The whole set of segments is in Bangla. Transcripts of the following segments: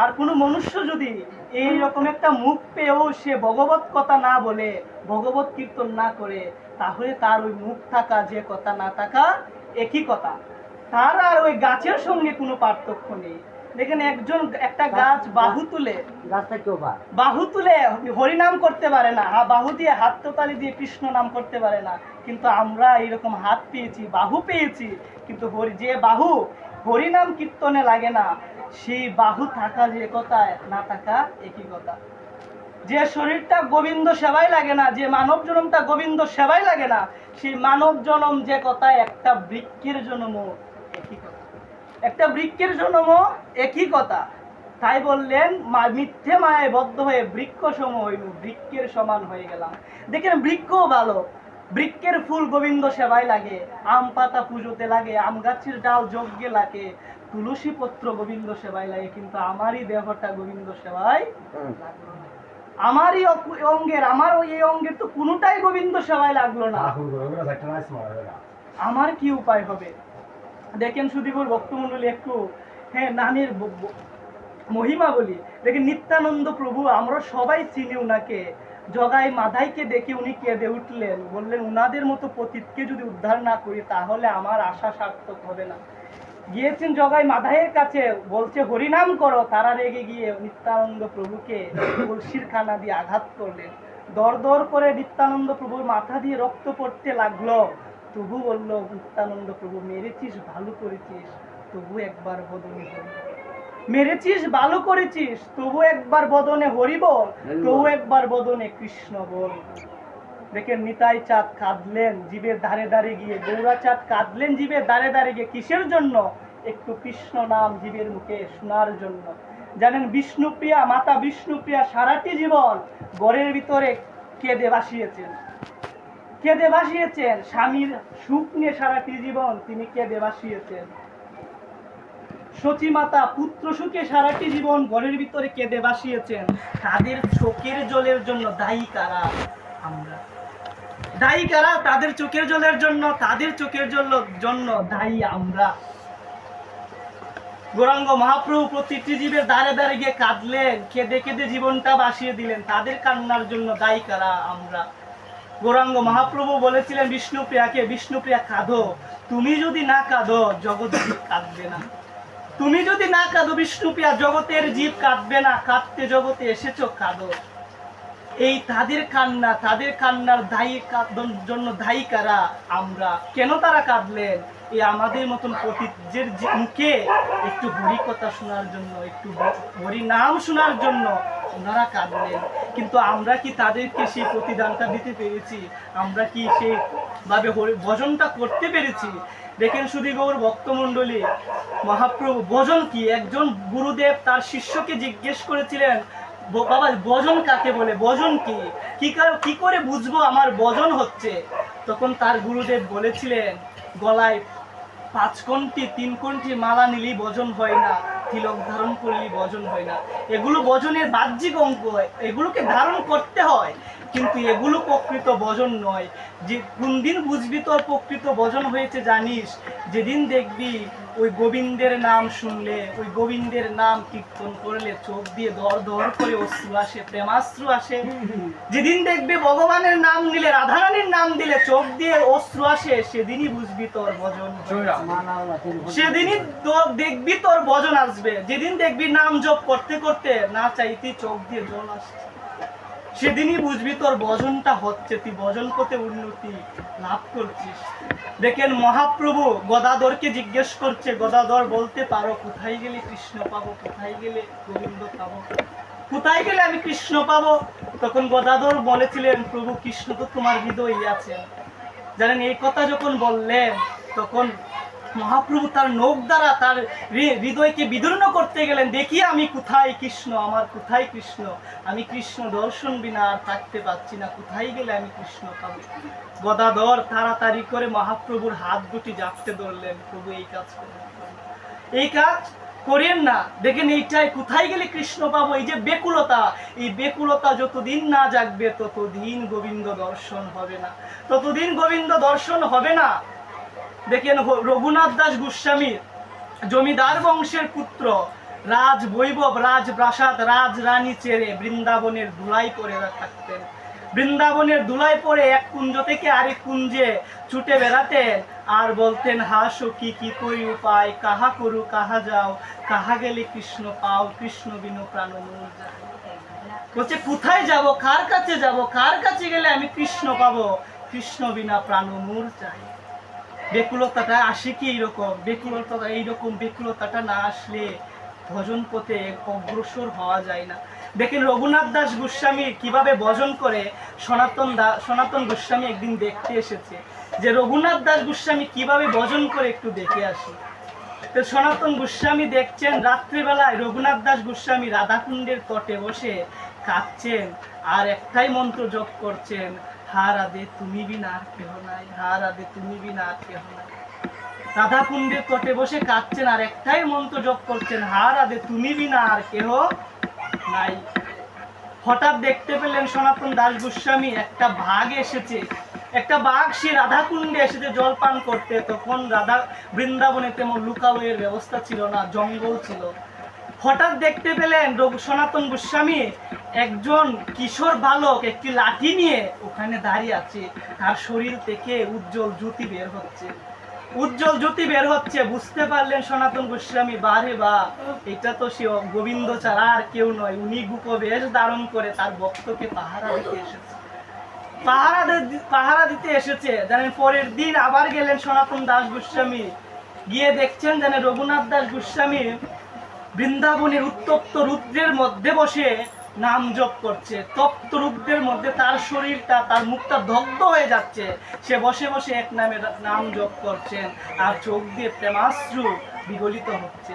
আর কোনো মনুষ্য যদি এই রকম একটা মুখ পেয়েও সে ভগবত কথা না বলে, ভগবত কীর্তন না করে, তাহলে তার ওই মুখ থাকা যে কথা না থাকা একই কথা। তার আর ওই গাছের সঙ্গে কোনো পার্থক্য নেই। দেখেন একজন একটা গাছ বাহু তুলে হরিনাম করতে পারে না, বাহু দিয়ে হাত তালি দিয়ে কৃষ্ণ নাম করতে পারে না। কিন্তু আমরা এইরকম হাত পেয়েছি, বাহু পেয়েছি, কিন্তু যে বাহু হরিনাম কীর্তনে লাগে না, সেই বাহু থাকা যে কথা না থাকা একই কথা। যে শরীরটা গোবিন্দ সেবাই লাগে না, যে মানব জন্মটা গোবিন্দ সেবাই লাগে না, সেই মানব জন্ম যে কথা একটা বৃক্ষের জন্ম একই কথা, একটা বৃক্ষের জন্ম একই কথা। তাই বললেন মিথ্যে মায়ায় বদ্ধ হয়ে বৃক্ষ সম হইল, বৃক্ষের সমান হয়ে গেলাম। দেখেন বৃক্ষও ভালো, বৃক্ষের ফুল গোবিন্দ সেবায় লাগে, আম পাতা পুজোতে লাগে, আম গাছের ডাল যজ্ঞে লাগে, তুলসী পত্র গোবিন্দ সেবায় লাগে, কিন্তু আমারই দেহটা গোবিন্দ সেবায় লাগলো না। আমারই অঙ্গের, আমার ওই অঙ্গের তো কোনোটাই গোবিন্দ সেবায় লাগলো না, আমার কি উপায় হবে? দেখেন সুধীবর ভক্তমণ্ডলী, একটু নামের মহিমা বলি। দেখেন নিত্যানন্দ প্রভু, আমরা সবাই চিনি উনাকে। জগাই মাধাইকে দেখে উনি কেঁদে উঠলেন, বললেন উনাদের মতো পতিতকে যদি উদ্ধার না করি তাহলে আমার আশা সার্থক হবে না। গিয়েছেন জগাই মাধাইয়ের কাছে, বলছে হরিনাম করো, তারা রেগে গিয়ে নিত্যানন্দ প্রভুকে কলসির খানা দিয়ে আঘাত করলেন। দর দর করে নিত্যানন্দ প্রভুর মাথা দিয়ে রক্ত পড়তে লাগলো। তবু বলল নিত্যানন্দ প্রভু, মেরেছিস ভালো করেছিস, তবু একবার বদনে হরি, মেরেছিস ভালো করেছিস, তবু একবার বদনে হরি বল, তবু একবার বদনে কৃষ্ণ বল। দেখেন নিতাই চাঁদ কাঁদলেন জীবের ধারে ধারে গিয়ে, গৌরা চাঁদ কাঁদলেন জীবের ধারে ধারে গিয়ে, কিসের জন্য? একটু কৃষ্ণ নাম জীবের মুখে শোনার জন্য। জানেন বিষ্ণুপ্রিয়া, মাতা বিষ্ণুপ্রিয়া সারাটি জীবন ঘরের ভিতরে কেঁদে ভাসিয়েছেন, কেঁদে ভাসিয়েছেন, স্বামীর সুখ নিয়ে সারাটি জীবন তিনি কেঁদে ভাসিয়েছেন। সচী মাতা পুত্র সুখে সারাটি জীবন ঘরের ভিতরে কেঁদে ভাসিয়েছেন। তাদের চোখের জলের জন্য দায়ী কারা? আমরা। দায়ী কারা? তাদের চোখের জলের জন্য, তাদের চোখের জন্য দায়ী আমরা। গৌরাঙ্গ মহাপ্রভু প্রতিটি জীবের দ্বারে দ্বারে গিয়ে কাঁদলেন, কেঁদে কেঁদে জীবনটা বাসিয়ে দিলেন। তাদের কান্নার জন্য দায়ী কারা? আমরা। গৌরাঙ্গ মহাপ্রভু বলেছিলেন বিষ্ণুপ্রিয়াকে, বিষ্ণুপ্রিয়া কাঁদো, তুমি যদি না কাঁদো জগৎ জীব কাঁদবে না, তুমি যদি না কাঁদো বিষ্ণুপ্রিয়া জগতের জীব কাঁদবে না, কাঁদতে জগতে এসেছো কাঁদো। এই তাদের কান্না, তাদের কান্নার দায়ী জন্য দায়ী কারা? আমরা। কেন তারা কাঁদলেন? এই আমাদের মতন পতিতদের মুখে একটু হরি কথা শোনার জন্য, একটু হরি নাম শোনার জন্য ওনারা কাঁদলেন। কিন্তু আমরা কি তাদেরকে সেই প্রতিদানটা দিতে পেরেছি? আমরা কি সেইভাবে ভজনটা করতে পেরেছি? দেখেন শুধু গৌর ভক্তমণ্ডলী, মহাপ্রভু ভজন কি? একজন গুরুদেব তার শিষ্যকে জিজ্ঞেস করেছিলেন, বাবা ভজন কাকে বলে, ভজন কি, কি করে বুঝবো আমার ভজন হচ্ছে? তখন তার গুরুদেব বলেছিলেন, গলায় 5 কণ্ঠী 3 কণ্ঠী মালা নিলি ভজন হয় না, তিলক ধারণ করলি ভজন হয় না। এগুলো ভজনের বাহ্যিক অঙ্গ, এগুলোকে ধারণ করতে হয়, কিন্তু এগুলো প্রকৃত ভজন নয়। যে কোন দিন বুঝবি তোর প্রকৃত ভজন হয়েছে জানিস? যেদিন দেখবি ওই গোবিন্দের নাম শুনলে, ওই গোবিন্দের নাম কীর্তন করলে চোখ দিয়ে দর দর করে অশ্রু আসে, প্রেমাশ্রু আসে। যেদিন দেখবি ভগবানের নাম নিলে, রাধারানীর নাম দিলে চোখ দিয়ে অশ্রু আসে, সেদিনই বুঝবি তোর ভজন, সেদিনই দেখবি তোর ভজন আসবে। যেদিন দেখবি নাম জপ করতে করতে না চাইতে চোখ দিয়ে জল আসছে, সেদিনই বুঝবি তোর ভজনটা হচ্ছে, তুই ভজন পথে উন্নতি লাভ করছিস। দেখেন মহাপ্রভু গদাধরকে জিজ্ঞেস করছে, গদাধর বলতে পারো কোথায় গেলে কৃষ্ণ পাবো, কোথায় গেলে গোবিন্দ পাবো, কোথায় গেলে আমি কৃষ্ণ পাবো? তখন গদাধর বলেছিলেন, প্রভু কৃষ্ণ তো তোমার হৃদয়ে আছেন। জানেন এই কথা যখন বললেন, তখন মহাপ্রভু তার নখ দ্বারা তার হৃদয়কে বিদীর্ণ করতে গেলেন, দেখি আমি কোথায় কৃষ্ণ, আমার কোথায় কৃষ্ণ, আমি কৃষ্ণ দর্শন বিনা আর থাকতে পারছি না, কোথায় গেলে আমি কৃষ্ণ পাবো? গদাধর তাড়াতাড়ি করে মহাপ্রভুর হাত দুটি জাপতে ধরলেন, প্রভু এই কাজ করেন, এই কাজ করেন না। দেখেন এইটাই, কোথায় গেলে কৃষ্ণ পাবো, এই যে বেকুলতা, এই বেকুলতা যতদিন না জাগবে ততদিন গোবিন্দ দর্শন হবে না, ততদিন গোবিন্দ দর্শন হবে না। দেখেন রঘুনাথ দাস গোস্বামী জমিদার বংশের পুত্র, রাজ বৈভব, রাজপ্রাসাদ, রাজরানী ছেড়ে বৃন্দাবনের ধুলাই পরে থাকতেন। বৃন্দাবনের ধুলাই পরে এক কুঞ্জ থেকে আরেক কুঞ্জে ছুটে বেড়াতেন আর বলতেন, হাসো কি করি উপায়, কাহা করু কাহা যাও, কাহা গেলে কৃষ্ণ পাও, কৃষ্ণ বিনু প্রাণ মূল যায়। বলছে কোথায় যাব, কার কাছে যাব, কার কাছে গেলে আমি কৃষ্ণ পাবো, কৃষ্ণ বিনা প্রাণ মূল চাই। বেকুলতাটা আসে কি এইরকম, বেকুলতাটা না আসলে ভজন পথে অগ্রসর হওয়া যায় না। দেখেন রঘুনাথ দাস গোস্বামী কিভাবে ভজন করে। সনাতন গোস্বামী একদিন দেখতে এসেছে যে রঘুনাথ দাস গোস্বামী কিভাবে ভজন করে, একটু দেখে আসি। তো সনাতন গোস্বামী দেখছেন রাত্রিবেলায় রঘুনাথ দাস গোস্বামী রাধাকুণ্ডের তটে বসে কাঁদছেন আর একটাই মন্ত্র জপ করছেন, হা রাধে তুমি বিনা আর কেহ নাই, হা রাধে তুমি বিনা আর কেহ নাই। রাধাকুণ্ডের তটে বসে কাঁদছেন আর একটাই মন্ত্র জপ করছেন, হা রাধে তুমি বিনা আর কেহ নাই। হঠাৎ দেখতে পেলেন সনাতন দাস গোস্বামী একটা বাঘ এসেছে, একটা বাঘ সে রাধাকুণ্ডে এসেছে জল পান করতে। তখন বৃন্দাবনে তেমন লুকালয়ের ব্যবস্থা ছিল না, জঙ্গল ছিল। হঠাৎ দেখতে পেলেন সনাতন গোস্বামী একজন কিশোর বালক একটি লাঠি নিয়ে ওখানে দাঁড়িয়ে আছে, তার শরীর থেকে উজ্জ্বল জ্যোতি বের হচ্ছে। বুঝতে পারলেন সনাতন গোস্বামী, বারে বা এটা তো সে গোবিন্দ ছাড়া আর কেউ নয়, উনি গুপবেশ ধারণ করে তার ভক্তকে পাহারা দিতে এসেছে। জানেন পরের দিন আবার গেলেন সনাতন দাস গোস্বামী, গিয়ে দেখছেন জানেন রঘুনাথ দাস গোস্বামী বৃন্দাবনের উত্তপ্ত রুদ্রের মধ্যে বসে নাম জপ করছে। তপ্ত রুদ্রের মধ্যে তার শরীরটা, তার মুখটা দগ্ধ হয়ে যাচ্ছে। সে বসে বসে এক নামে নাম জপ করছেন আর চোখ দিয়ে প্রেমাশ্রু বিগলিত হচ্ছে।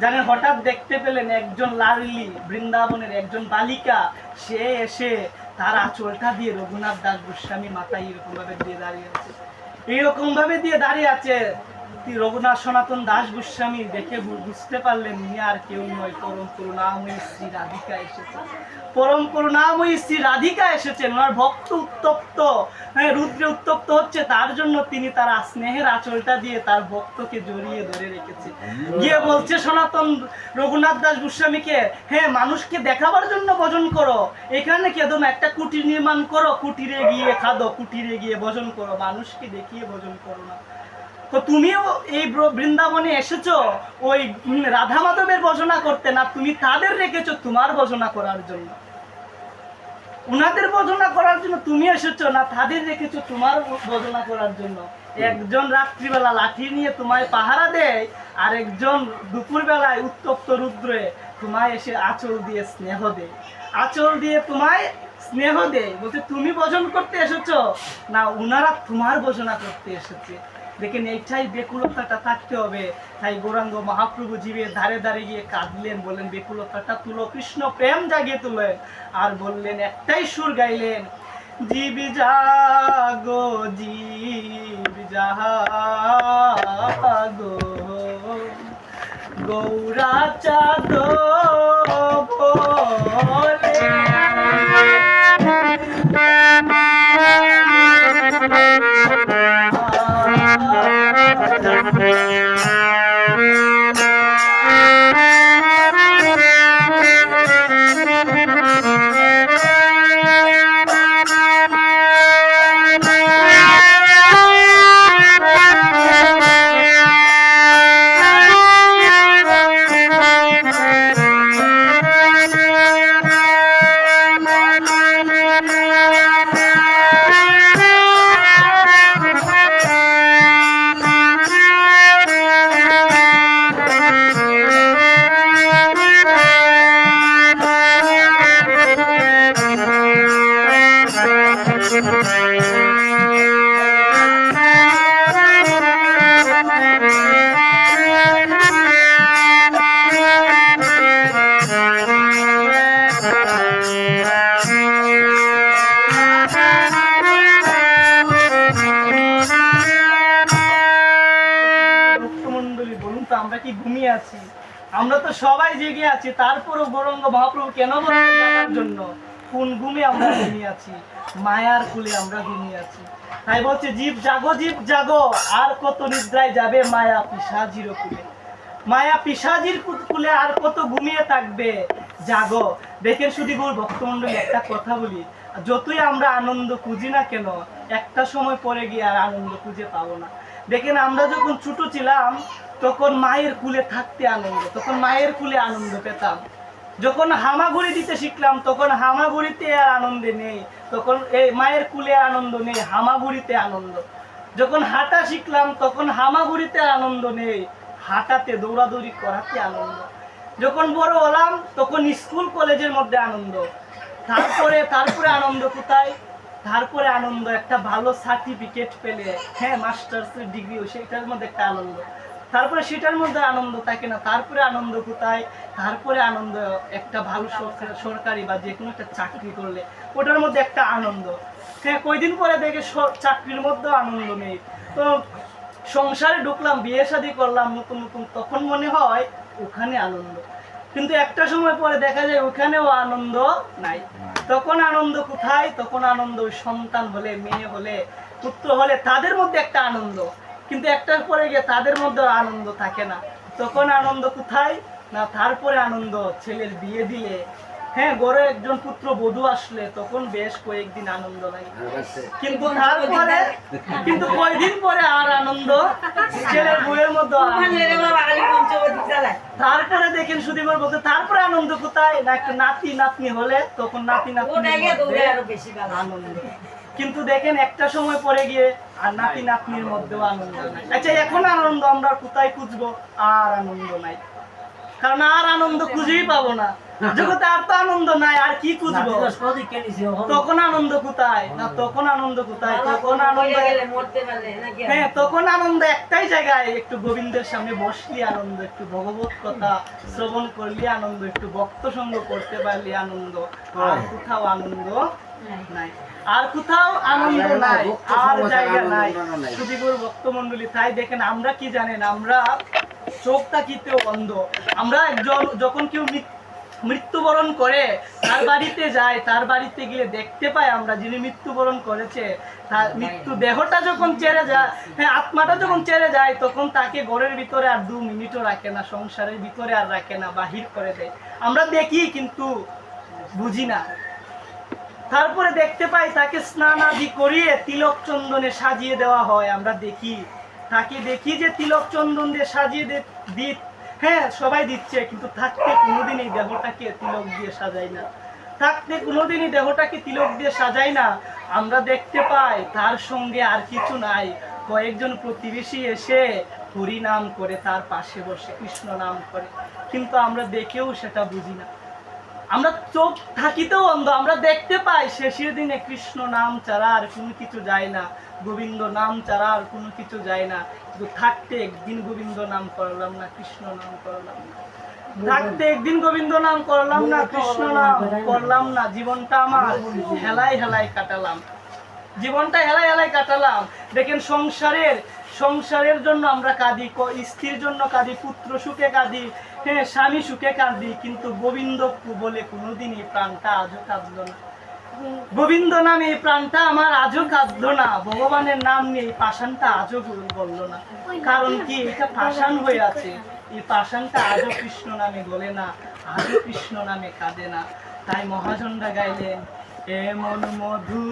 জানেন হঠাৎ দেখতে পেলেন একজন লাডলি বৃন্দাবনের একজন বালিকা, সে এসে তার আঁচলটা দিয়ে রঘুনাথ দাস গোস্বামী মাথায় এরকম ভাবে দিয়ে দাঁড়িয়ে আছে। সনাতন দাস গোস্বামী দেখে বুঝতে পারলেন ইনি আর কেউ নয়, পরম করুণাময়ী শ্রী রাধিকা এসেছে। পরম করুণাময়ী শ্রী রাধিকা এসেছেন। ওনার ভক্ত উত্তপ্ত, রুদ্রে উত্তপ্ত হচ্ছে, তার জন্য তিনি তার স্নেহের আঁচলটা দিয়ে তার ভক্তকে জড়িয়ে ধরে রেখেছে। গিয়ে বলছে সনাতন রঘুনাথ দাস গোস্বামীকে, হ্যাঁ মানুষকে দেখাবার জন্য ভজন করো, এখানে কেদম একটা কুটির নির্মাণ করো, কুটিরে গিয়ে খাদো, কুটিরে গিয়ে ভজন করো, মানুষকে দেখিয়ে ভজন করো না। তো তুমিও এই বৃন্দাবনে এসেছো ওই রাধা মাধবের ভজনা করতে না, তুমি তাদের রেখেছো তোমার ভজনা করার জন্য। উনাদের ভজনা করার জন্য তুমি এসেছো না, তাদের রেখেছো তোমার ভজনা করার জন্য। একজন রাত্রিবেলা লাঠি নিয়ে তোমায় পাহারা দেয়, আর একজন দুপুর বেলায় উত্তপ্ত রুদ্রে তোমায় এসে আঁচল দিয়ে স্নেহ দেয়, বলছে তুমি ভজন করতে এসেছো না, উনারা তোমার ভজনা করতে এসেছে। দেখেন এইটাই বেকুলতাটা থাকতে হবে। তাই গৌরাঙ্গ মহাপ্রভু জীবের ধারে ধারে গিয়ে কাঁদলেন, বললেন বেকুলতাটা তুলো, কৃষ্ণ প্রেম জাগিয়ে তুলেন আর বললেন, একটাই সুর গাইলেন, জীব জাগো জীব জাগো গৌরা চাঁদ বলে। আমরা তো সবাই জেগে আছি, তারপরও গৌরাঙ্গ মহাপ্রভু কেন বলছেন জানার জন্য? কোন ঘুমে আমরা ঘুমিয়ে আছি? মায়ার কুলে আমরা ঘুমিয়ে আছি। তাই বলছে জীব জাগো আর কত নিদ্রায় যাবে মায়া পিশাচির কুলে। মায়া পিশাচির কুলে আর কত ঘুমিয়ে থাকবে, জাগো। দেখেন সুধীবর ভক্তমণ্ডলী, একটা কথা বলি, যতই আমরা আনন্দ খুঁজি না কেন, একটা সময় পরে গিয়ে আর আনন্দ খুঁজে পাবো না। দেখেন আমরা যখন ছোট ছিলাম তখন মায়ের কুলে থাকতে আনন্দ, তখন মায়ের কুলে আনন্দ পেতাম। যখন হামাগুড়ি দিতে শিখলাম তখন হামাগুড়িতে আর আনন্দে নেই, তখন এই মায়ের কুলে আনন্দ নেই, হামাগুড়িতে আনন্দ। যখন হাঁটা শিখলাম তখন হামাগুড়িতে আনন্দ নেই, হাঁটাতে দৌড়াদৌড়ি করাতে আনন্দ। যখন বড় হলাম তখন স্কুল কলেজের মধ্যে আনন্দ। তারপরে আনন্দ কোথায়? তারপরে আনন্দ একটা ভালো সার্টিফিকেট পেলে, হ্যাঁ মাস্টার্সের ডিগ্রি, সেটার মধ্যে একটা আনন্দ। তারপরে সেটার মধ্যে আনন্দ থাকে না, তারপরে আনন্দ কোথায়? তারপরে আনন্দ একটা ভালো সরকারি বা যে কোনো একটা চাকরি করলে ওটার মধ্যে একটা আনন্দ। হ্যাঁ কয়দিন পরে দেখে চাকরির মধ্যেও আনন্দ নেই। তো সংসারে ঢুকলাম, বিয়ে শাদী করলাম নতুন নতুন, তখন মনে হয় ওখানে আনন্দ, কিন্তু একটা সময় পরে দেখা যায় ওখানেও আনন্দ নাই। তখন আনন্দ কোথায়? তখন আনন্দ সন্তান হলে, মেয়ে হলে, পুত্র হলে তাদের মধ্যে একটা আনন্দ, কিন্তু একটার পরে গিয়ে তাদের মধ্যে আনন্দ থাকে না। তখন আনন্দ কোথায়? না তারপরে আনন্দ ছেলের বিয়ে দিলে, হ্যাঁ ঘরে একজন পুত্র বধূ আসলে, তখন বেশ কয়েকদিন আনন্দ লাগে, কিন্তু কয়েকদিন পরে আর আনন্দ ছেলের বউয়ের মধ্যে। তারপরে দেখেন সুধীবর বলতে, তারপরে আনন্দ কোথায়? না একটা নাতি নাতনি হলে, তখন নাতি নাতনি আনন্দ, কিন্তু দেখেন একটা সময় পরে গিয়ে আর নাতি নাতনির মধ্যেও আনন্দ নাই। আচ্ছা এখন আনন্দ আমরা কোথায় খুঁজবো? আর আনন্দ নাই, কারণ আর আনন্দ খুঁজেই পাবো না, জগতে আর তো আনন্দ নাই, আর কি খুঁজবো? তখন আনন্দ কোথায়? না তখন আনন্দ কোথায়? তখন আনন্দ, হ্যাঁ তখন আনন্দ একটাই জায়গায়, একটু গোবিন্দের সামনে বসলি আনন্দ, একটু ভগবত কথা শ্রবণ করলি আনন্দ, একটু ভক্ত সঙ্গ করতে পারলি আনন্দ। আর কোথাও আনন্দ নাই, আর কোথাও আনন্দ নাই, আর জায়গা নাই সুধীবর ভক্তমণ্ডলী। তাই দেখেন আমরা কি জানেন, আমরা চোখ তাকিতেও অন্ধ। আমরা একজন যখন কেউ মৃত্যুবরণ করে তার বাড়িতে যায়, তার বাড়িতে গিয়ে দেখতে পাই আমরা যিনি মৃত্যুবরণ করেছে তার মৃত্যু দেহটা যখন ছেড়ে যায়, হ্যাঁ আত্মাটা যখন ছেড়ে যায়, তখন তাকে ঘরের ভিতরে আর 2 মিনিটও রাখে না, সংসারের ভিতরে আর রাখে না, বাহির করে দেয়। আমরা দেখি কিন্তু বুঝি না। তারপরে দেখতে পাই তাকে স্নান আদি করিয়ে তিলক চন্দনে সাজিয়ে দেওয়া হয়, আমরা দেখি তাকে, দেখি যে তিলক চন্দন দিয়ে সাজিয়ে দিই, হ্যাঁ সবাই দিচ্ছে, কিন্তু থাকতে কোনোদিন এই দেহটাকে তিলক দিয়ে সাজাই না, থাকতে কোনোদিনই দেহটাকে তিলক দিয়ে সাজাই না। আমরা দেখতে পাই তার সঙ্গে আর কিছু নাই, কয়েকজন প্রতিবেশী এসে হরি নাম করে তার পাশে বসে কৃষ্ণ নাম করে, কিন্তু আমরা দেখেও সেটা বুঝি না। আমরা চোখ থাকিতেও অন্ধ, আমরা দেখতে পাই শেষের দিনে কৃষ্ণ নাম ছাড়া আর কোনো কিছু যায় না, গোবিন্দ নাম ছাড়া আর কোনো কিছু যায় না, কিন্তু থাকতে একদিন গোবিন্দ নাম করলাম না, কৃষ্ণ নাম করলাম না, থাকতে একদিন গোবিন্দ নাম করলাম না, কৃষ্ণ নাম করলাম না, জীবনটা আমার হেলায় হেলায় কাটালাম, জীবনটা হেলায় হেলায় কাটালাম। দেখেন সংসারের জন্য আমরা কাঁদি, স্ত্রীর জন্য কাঁদি, পুত্র সুখে কাঁদি, হ্যাঁ স্বামী সুখে কাঁদি, কিন্তু গোবিন্দ বলে কোনোদিনই প্রাণটা আজও কাঁদলো না, গোবিন্দ নামে এই প্রাণটা আমার আজও কাঁদলো না, ভগবানের নাম নিয়ে এই পাষাণটা আজও বললো না। কারণ কি? এটা পাষাণ হয়ে আছে, এই পাষাণটা আজও কৃষ্ণ নামে বলে না, আজও কৃষ্ণ নামে কাঁদে না। তাই মহাজনরা গাইলেন, এমন মধু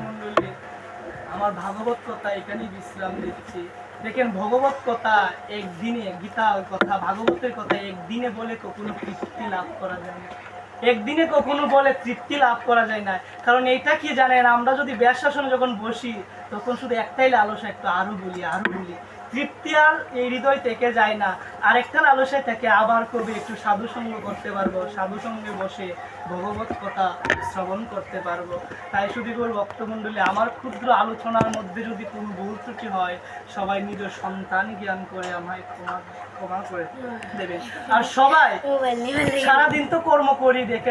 মণ্ডলী, আমার ভাগবত কথা এখানেই বিশ্রাম দিচ্ছি। দেখেন, ভগবত কথা একদিনে, গীতার কথা, ভাগবতের কথা একদিনে বলে কখনো তৃপ্তি লাভ করা যায় না। একদিনে কখনো বলে তৃপ্তি লাভ করা যায় না। কারণ এইটা কি জানেন, আমরা যদি ব্যাসাসনে যখন বসি তখন শুধু একটাই লালসা, একটু আরো বলি আরো বলি, তৃপ্তি আর এই হৃদয় থেকে যায় না। আরেকটা লালসায় থেকে আবার কবি একটু সাধু সঙ্গ করতে পারবো, সাধু সঙ্গে বসে ভগবত কথা শ্রবণ করতে পারবো। তাই সুদীপুর ভক্তমণ্ডলী, আমার ক্ষুদ্র আলোচনার মধ্যে যদি কোনো ভুল ত্রুটি হয়, সবাই নিজ সন্তান জ্ঞান করে আমায় ক্ষমা করে দেবেন। আর সবাই সারাদিন তো কর্ম করি, দেখেন